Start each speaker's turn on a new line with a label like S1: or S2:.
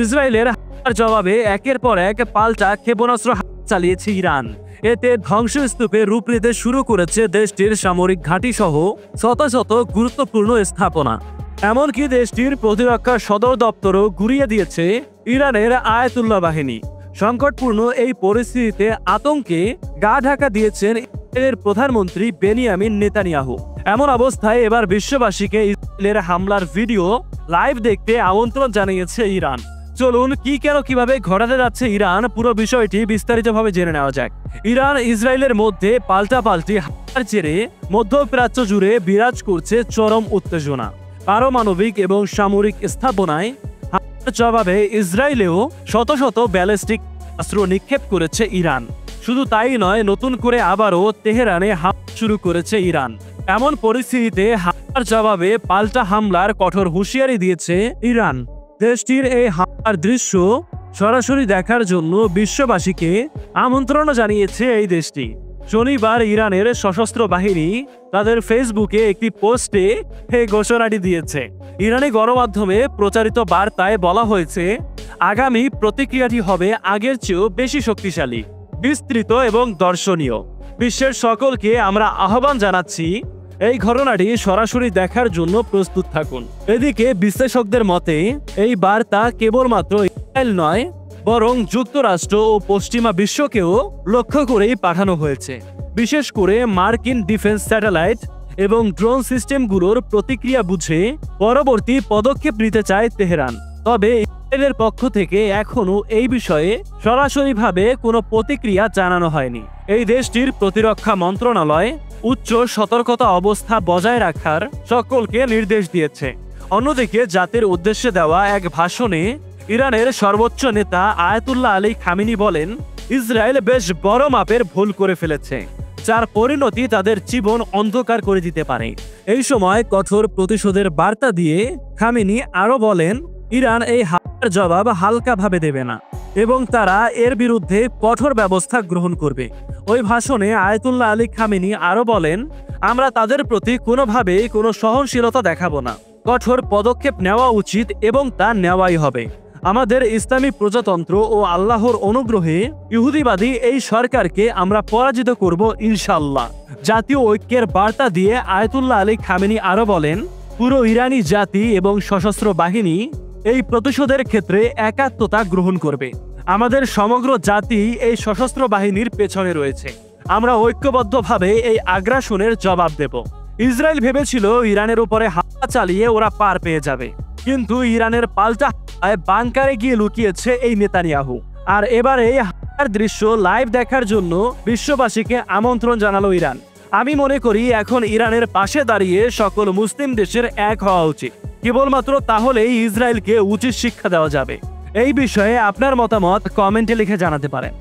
S1: ইসরায়েলের হামলার জবাবে একের পর এক পাল্টা ক্ষেপণাস্ত্র চালিয়েছে ইরান। এতে ধ্বংসস্তূপে রূপ নিতে শুরু করেছে দেশটির সামরিক ঘাঁটি সহ শত শত গুরুত্বপূর্ণ স্থাপনা। এমনকি দেশটির প্রতিরক্ষা সদর দপ্তরও গুড়িয়ে দিয়েছে ইরানের আয়াতুল্লাহ বাহিনী। সংকটপূর্ণ এই পরিস্থিতিতে আতঙ্কে গা ঢাকা দিয়েছেন ইসরায়েলের প্রধানমন্ত্রী বেনিয়ামিন নেতানিয়াহু। এমন অবস্থায় এবার বিশ্ববাসীকে ইসরায়েলের হামলার ভিডিও লাইভ দেখতে আমন্ত্রণ জানিয়েছে ইরান। চলুন কিভাবে ঘটাতে যাচ্ছে ইরান, পুরো বিষয়টি বিস্তারিতভাবে জেনে নেওয়া যাক। ইরান ইসরায়েলের মধ্যে পাল্টাপাল্টি হামলার জেরে মধ্যপ্রাচ্য জুড়ে বিরাজ করছে চরম উত্তেজনা। পারমাণবিক এবং সামরিক স্থাপনায় হামলার জবাবে ইসরায়েলেও শত শত ব্যালিস্টিক অস্ত্র নিক্ষেপ করেছে ইরান। শুধু তাই নয়, নতুন করে আবারও তেহরানে হামলা শুরু করেছে ইরান। এমন পরিস্থিতিতে হামলার জবাবে পাল্টা হামলার কঠোর হুঁশিয়ারি দিয়েছে ইরান। দেশটির এই হামলার দৃশ্য সরাসরি দেখার জন্য বিশ্ববাসীকে আমন্ত্রণ জানিয়েছে এই দেশটি। শনিবার ইরানের সশস্ত্র বাহিনী তাদের ফেসবুকে একটি পোস্টে এই ঘোষণাটি দিয়েছে। ইরানি গণমাধ্যমে প্রচারিত বার্তায় বলা হয়েছে, আগামী প্রতিক্রিয়াটি হবে আগের চেয়েও বেশি শক্তিশালী, বিস্তৃত এবং দর্শনীয়। বিশ্বের সকলকে আমরা আহ্বান জানাচ্ছি এই ঘটনাটি সরাসরি দেখার জন্য প্রস্তুত থাকুন। এদিকে বিশ্লেষকদের মতে এই বার্তা কেবলমাত্র ইসরায়েল নয়, বরং যুক্তরাষ্ট্র ও পশ্চিমা বিশ্বকেও লক্ষ্য করেই পাঠানো হয়েছে। বিশেষ করে মার্কিন ডিফেন্স স্যাটেলাইট এবং ড্রোন সিস্টেমগুলোর প্রতিক্রিয়া বুঝে পরবর্তী পদক্ষেপ নিতে চায় তেহরান। তবে ইসরায়েলের পক্ষ থেকে এখনও এই বিষয়ে সরাসরিভাবে কোনো প্রতিক্রিয়া জানানো হয়নি। এই দেশটির প্রতিরক্ষা মন্ত্রণালয় উচ্চ সতর্কতা অবস্থা বজায় রাখার সকলকে নির্দেশ দিয়েছে। অন্যদিকে জাতির উদ্দেশ্যে দেওয়া এক ভাষণে ইরানের সর্বোচ্চ নেতা আয়াতুল্লাহ আলী খামেনি বলেন, ইসরায়েল বেশ বড় মাপের ভুল করে ফেলেছে, যার পরিণতি তাদের জীবন অন্ধকার করে দিতে পারে। এই সময় কঠোর প্রতিশোধের বার্তা দিয়ে খামেনি আরও বলেন, ইরান এই হামলার জবাব হালকাভাবে দেবে না এবং তারা এর বিরুদ্ধে কঠোর ব্যবস্থা গ্রহণ করবে। ওই ভাষণে আয়াতুল্লাহ আলী খামেনি আরও বলেন, আমরা তাদের প্রতি কোনোভাবেই কোনো সহনশীলতা দেখাবো না। কঠোর পদক্ষেপ নেওয়া উচিত এবং তা নেওয়াই হবে। আমাদের ইসলামী প্রজাতন্ত্র ও আল্লাহর অনুগ্রহে ইহুদিবাদী এই সরকারকে আমরা পরাজিত করব ইনশাআল্লাহ। জাতীয় ঐক্যের বার্তা দিয়ে আয়াতুল্লাহ আলী খামেনি আরও বলেন, পুরো ইরানি জাতি এবং সশস্ত্র বাহিনী এই প্রতিশোধের ক্ষেত্রে একাত্মতা গ্রহণ করবে। আমাদের সমগ্র জাতি এই সশস্ত্র বাহিনীর পেছনে রয়েছে। আমরা ঐক্যবদ্ধভাবে এই আগ্রাসনের জবাব দেব। ইসরায়েল ভেবেছিল ইরানের উপরে হামলা চালিয়ে ওরা পার পেয়ে যাবে, কিন্তু ইরানের পাল্টা হামলায় বাংকারে গিয়ে লুকিয়েছে এই নেতানিয়াহু। আর এবারে এই হামলার দৃশ্য লাইভ দেখার জন্য বিশ্ববাসীকে আমন্ত্রণ জানালো ইরান। আমি মনে করি এখন ইরানের পাশে দাঁড়িয়ে সকল মুসলিম দেশের এক হওয়া উচিত। কেবলমাত্র তাহলেই ইসরায়েলকে উচিত শিক্ষা দেওয়া যাবে। এই বিষয়ে আপনার মতামত কমেন্টে লিখে জানাতে পারেন।